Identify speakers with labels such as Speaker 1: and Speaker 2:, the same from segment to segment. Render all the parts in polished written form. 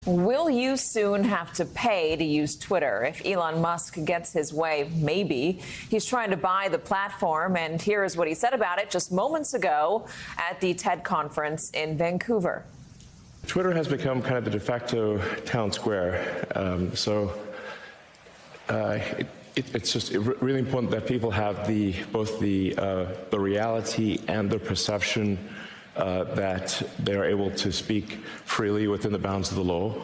Speaker 1: Will you soon have to pay to use Twitter? If Elon Musk gets his way, maybe. He's trying to buy the platform, and here is what he said about it just moments ago at the TED conference in Vancouver.
Speaker 2: Twitter has become kind of the de facto town square. It's just really important that people have both the reality and the perception that they are able to speak freely within the bounds of the law.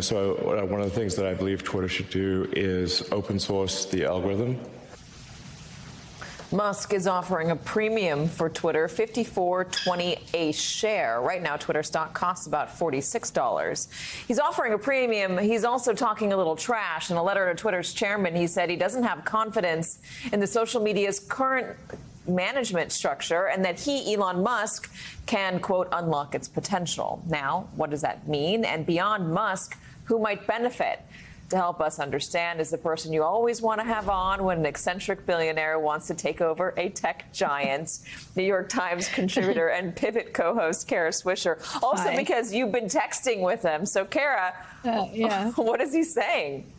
Speaker 2: So one of the things that I believe Twitter should do is open source the algorithm.
Speaker 1: Musk is offering a premium for Twitter, $54.20 a share. Right now, Twitter stock costs about $46. He's offering a premium. He's also talking a little trash. In a letter to Twitter's chairman, he said he doesn't have confidence in the social media's current management structure and that he, Elon Musk, can, quote, unlock its potential. Now, what does that mean? And beyond Musk, who might benefit? To help us understand is the person you always want to have on when an eccentric billionaire wants to take over a tech giant. New York Times contributor and Pivot co-host Kara Swisher. Also Hi. Because you've been texting with him. So, Kara, what is he saying?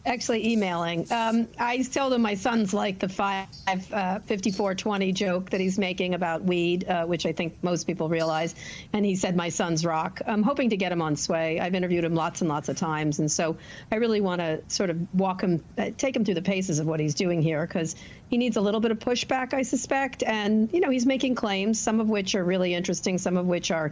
Speaker 3: Actually emailing. I told him my son's like the 5420 joke that he's making about weed, which I think most people realize. And he said, my son's rock. I'm hoping to get him on Sway. I've interviewed him lots and lots of times. And so I really want to sort of take him through the paces of what he's doing here, because he needs a little bit of pushback, I suspect. And, he's making claims, some of which are really interesting, some of which are,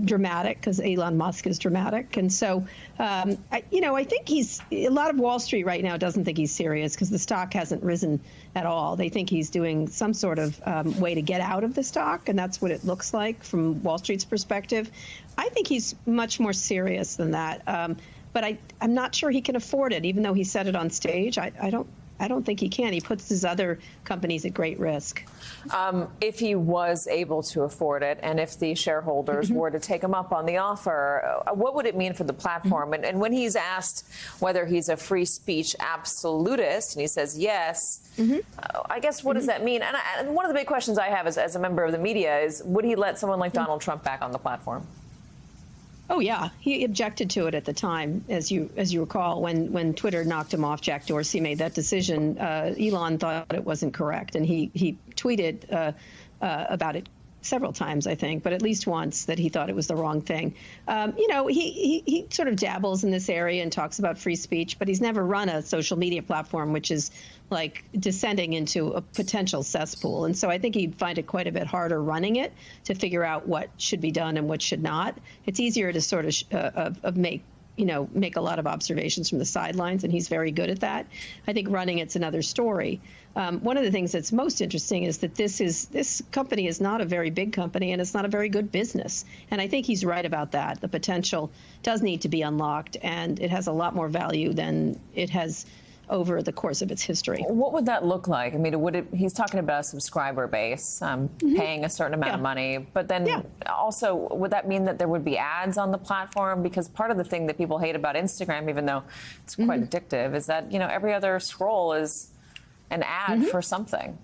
Speaker 3: dramatic, because Elon Musk is dramatic. And so, I think a lot of Wall Street right now doesn't think he's serious because the stock hasn't risen at all. They think he's doing some sort of way to get out of the stock, and that's what it looks like from Wall Street's perspective. I think he's much more serious than that. But I'm not sure he can afford it, even though he said it on stage. I don't think he can. He puts his other companies at great risk.
Speaker 1: If he was able to afford it, and if the shareholders were to take him up on the offer, what would it mean for the platform? And when he's asked whether he's a free speech absolutist, and he says yes, I guess what does that mean? And one of the big questions I have as a member of the media is, would he let someone like Donald Trump back on the platform?
Speaker 3: Oh, yeah. He objected to it at the time, as you recall, when Twitter knocked him off. Jack Dorsey made that decision. Elon thought it wasn't correct, and he tweeted about it several times, I think, but at least once, that he thought it was the wrong thing. He sort of dabbles in this area and talks about free speech, but he's never run a social media platform, which is like descending into a potential cesspool. And so I think he'd find it quite a bit harder running it to figure out what should be done and what should not. It's easier to sort of make a lot of observations from the sidelines, and he's very good at that. I think running it's another story. One of the things that's most interesting is that this company is not a very big company, and it's not a very good business. And I think he's right about that. The potential does need to be unlocked, and it has a lot more value than it has over the course of its history.
Speaker 1: What would that look like? I mean, he's talking about a subscriber base, paying a certain amount of money, but then also, would that mean that there would be ads on the platform? Because part of the thing that people hate about Instagram, even though it's quite addictive, is that, every other scroll is an ad for something.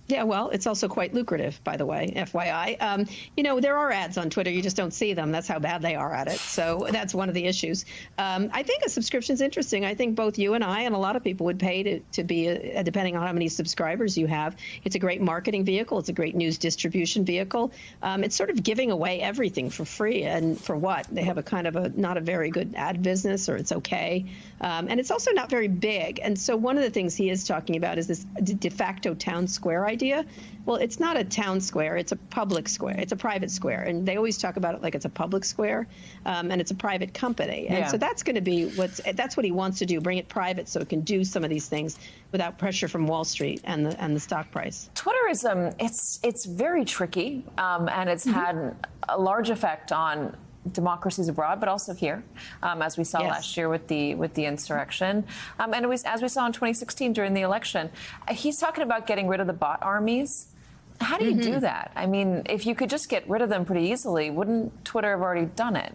Speaker 3: Yeah, well, it's also quite lucrative, by the way, FYI. There are ads on Twitter. You just don't see them. That's how bad they are at it. So that's one of the issues. I think a subscription is interesting. I think both you and I and a lot of people would pay to be, depending on how many subscribers you have. It's a great marketing vehicle. It's a great news distribution vehicle. It's sort of giving away everything for free. And for what? They have a kind of not a very good ad business, or it's okay. And it's also not very big. And so one of the things he is talking about is this de facto town square idea. Well, it's not a town square. It's a public square. It's a private square. And they always talk about it like it's a public square, and it's a private company. And so that's going to be that's what he wants to do, bring it private so it can do some of these things without pressure from Wall Street and the stock price.
Speaker 1: Twitter is it's very tricky, and it's had a large effect on democracies abroad, but also here, as we saw last year with the insurrection, and as we saw in 2016 during the election. He's talking about getting rid of the bot armies. How do you do that? I mean, if you could just get rid of them pretty easily, wouldn't Twitter have already done it?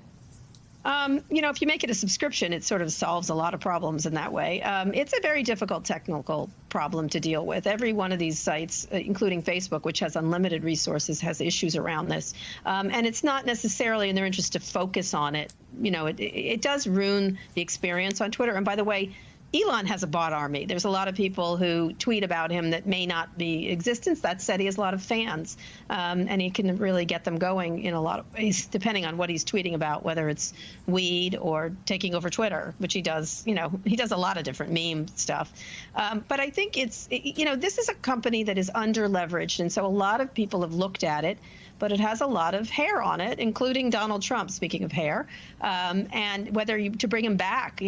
Speaker 3: If you make it a subscription, it sort of solves a lot of problems in that way. It's a very difficult technical problem to deal with. Every one of these sites, including Facebook, which has unlimited resources, has issues around this. And it's not necessarily in their interest to focus on it. It does ruin the experience on Twitter. And by the way, Elon has a bot army. There's a lot of people who tweet about him that may not be existence. That said, he has a lot of fans, and he can really get them going in a lot of ways, depending on what he's tweeting about, whether it's weed or taking over Twitter, which he does. He does a lot of different meme stuff. But I think this is a company that is under leveraged, and so a lot of people have looked at it. But it has a lot of hair on it, including Donald Trump, speaking of hair, and whether to bring him back.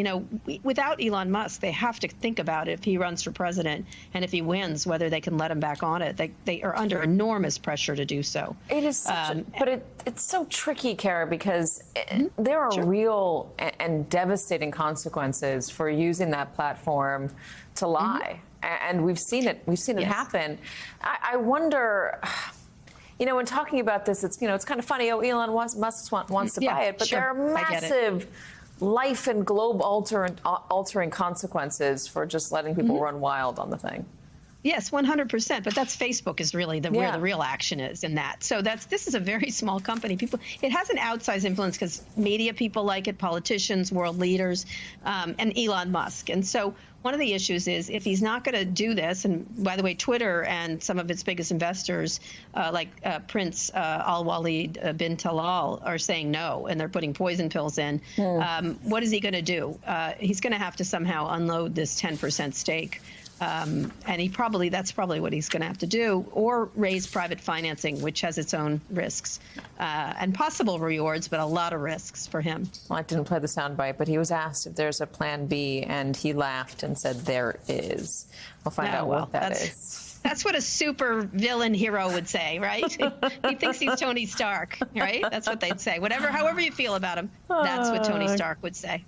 Speaker 3: Without Elon Musk, they have to think about it if he runs for president and if he wins, whether they can let him back on it. They are under enormous pressure to do so.
Speaker 1: It is, it's so tricky, Kara, because there are real and devastating consequences for using that platform to lie, and we've seen it. We've seen it happen. I wonder. When talking about this, it's kind of funny. Elon Musk wants to buy it, but there are massive life and globe altering consequences for just letting people run wild on the thing.
Speaker 3: Yes, 100%. But that's Facebook is really where the real action is in that. So this is a very small company. It has an outsized influence because media people like it, politicians, world leaders, and Elon Musk. And so one of the issues is if he's not going to do this, and by the way, Twitter and some of its biggest investors, like Prince Al-Walid bin Talal, are saying no, and they're putting poison pills in. What is he going to do? He's going to have to somehow unload this 10% stake. And that's probably what he's going to have to do, or raise private financing, which has its own risks and possible rewards, but a lot of risks for him.
Speaker 1: Well, I didn't play the soundbite, but he was asked if there's a plan B, and he laughed and said there is. We'll find out what that is.
Speaker 3: That's what a super villain hero would say, right? He thinks he's Tony Stark, right? That's what they'd say. However you feel about him, that's what Tony Stark would say.